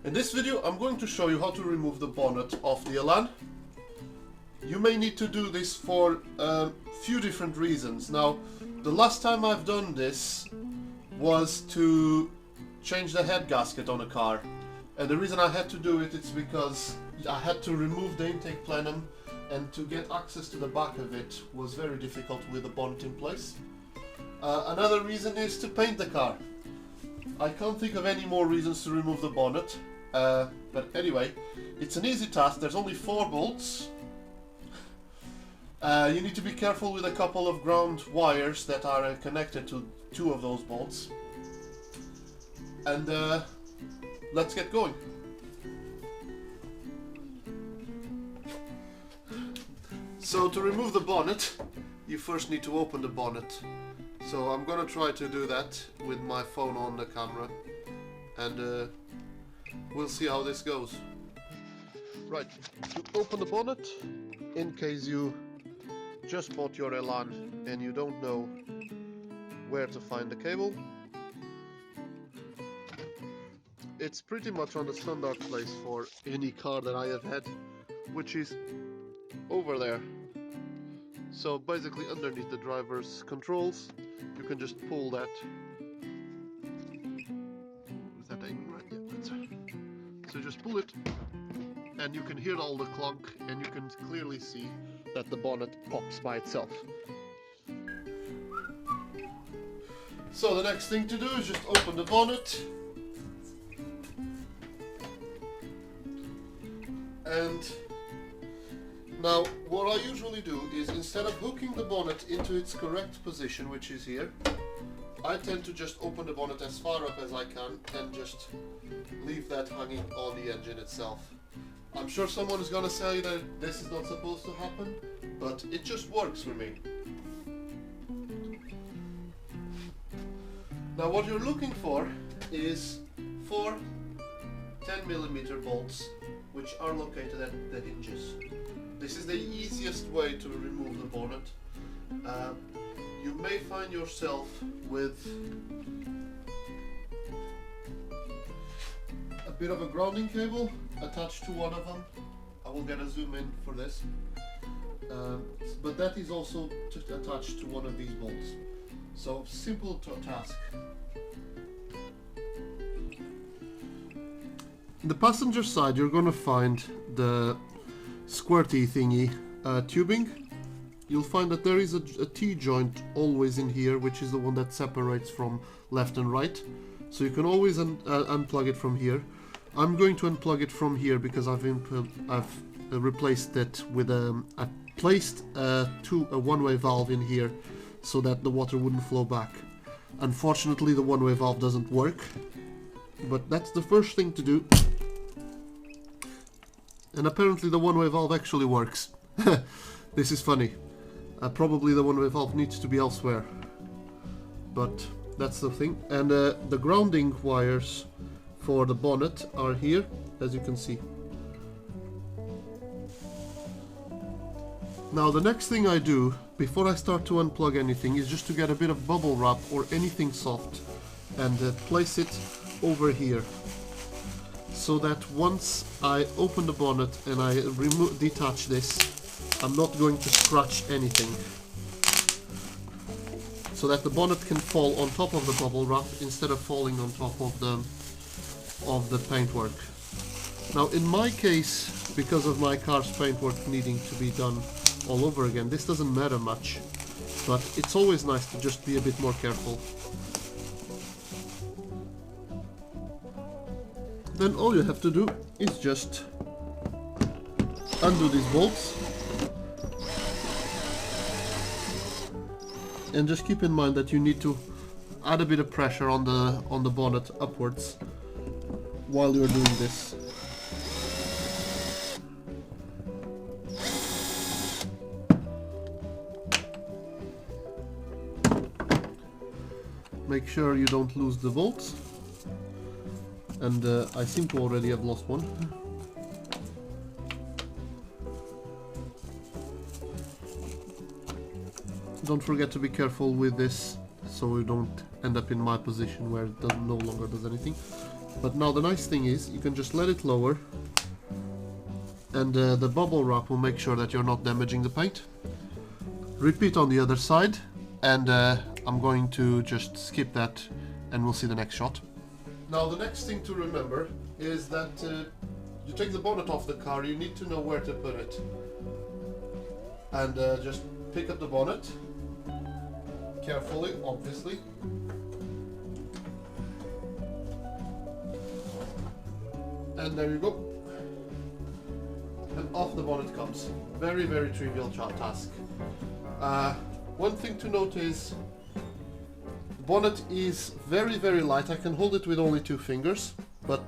In this video I'm going to show you how to remove the bonnet of the Elan. You may need to do this for a few different reasons. Now, the last time I've done this was to change the head gasket on a car, and the reason I had to do it is because I had to remove the intake plenum, and to get access to the back of it was very difficult with the bonnet in place. Another reason is to paint the car. I can't think of any more reasons to remove the bonnet, but anyway, it's an easy task. There's only 4 bolts. You need to be careful with a couple of ground wires that are connected to 2 of those bolts. And let's get going. So to remove the bonnet, you first need to open the bonnet. So I'm gonna try to do that with my phone on the camera, and we'll see how this goes. Right, to open the bonnet, in case you just bought your Elan and you don't know where to find the cable, it's pretty much on the standard place for any car that I have had, which is over there. So basically underneath the driver's controls, you can just pull that. Is that aiming right? Yeah, that's right. So just pull it, and you can hear all the clunk, and you can clearly see that the bonnet pops by itself. So the next thing to do is just open the bonnet, and now what I usually do is, instead of hooking the bonnet into its correct position, which is here, I tend to just open the bonnet as far up as I can and just leave that hanging on the engine itself. I'm sure someone is gonna say that this is not supposed to happen, but it just works for me. Now what you're looking for is 4 10mm bolts, which are located at the hinges. This is the easiest way to remove the bonnet. You may find yourself with a bit of a grounding cable attached to one of them. I will get a zoom in for this. But that is also attached to one of these bolts. So simple task. In the passenger side, you're going to find the squirty thingy tubing. You'll find that there is a T-joint always in here, which is the one that separates from left and right. So you can always unplug it from here. I'm going to unplug it from here because I've replaced it with I placed a one-way valve in here so that the water wouldn't flow back. Unfortunately, the one-way valve doesn't work, but that's the first thing to do. And apparently the one-way valve actually works. This is funny. Probably the one-way valve needs to be elsewhere, but that's the thing. And the grounding wires for the bonnet are here, as you can see. Now the next thing I do before I start to unplug anything is just to get a bit of bubble wrap or anything soft and place it over here, so that once I open the bonnet and I detach this, I'm not going to scratch anything, so that the bonnet can fall on top of the bubble wrap instead of falling on top of the paintwork. Now in my case, because of my car's paintwork needing to be done all over again, this doesn't matter much, but it's always nice to just be a bit more careful. Then all you have to do is just undo these bolts, and just keep in mind that you need to add a bit of pressure on the bonnet upwards while you're doing this. Make sure you don't lose the bolts, and I seem to already have lost one. Don't forget to be careful with this, so you don't end up in my position where it no longer does anything. But now the nice thing is you can just let it lower, and the bubble wrap will make sure that you're not damaging the paint. Repeat on the other side, and I'm going to just skip that and we'll see the next shot. Now the next thing to remember is that you take the bonnet off the car, you need to know where to put it. And just pick up the bonnet, carefully, obviously. And there you go. And off the bonnet comes. Very, very trivial task. One thing to note is the bonnet is very, very light. I can hold it with only 2 fingers, but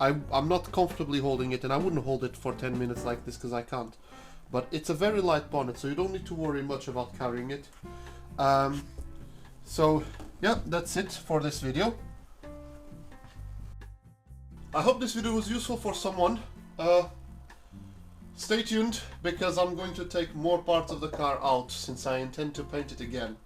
I'm not comfortably holding it, and I wouldn't hold it for 10 minutes like this because I can't. But it's a very light bonnet, so you don't need to worry much about carrying it. So yeah, that's it for this video. I hope this video was useful for someone. Stay tuned, because I'm going to take more parts of the car out since I intend to paint it again.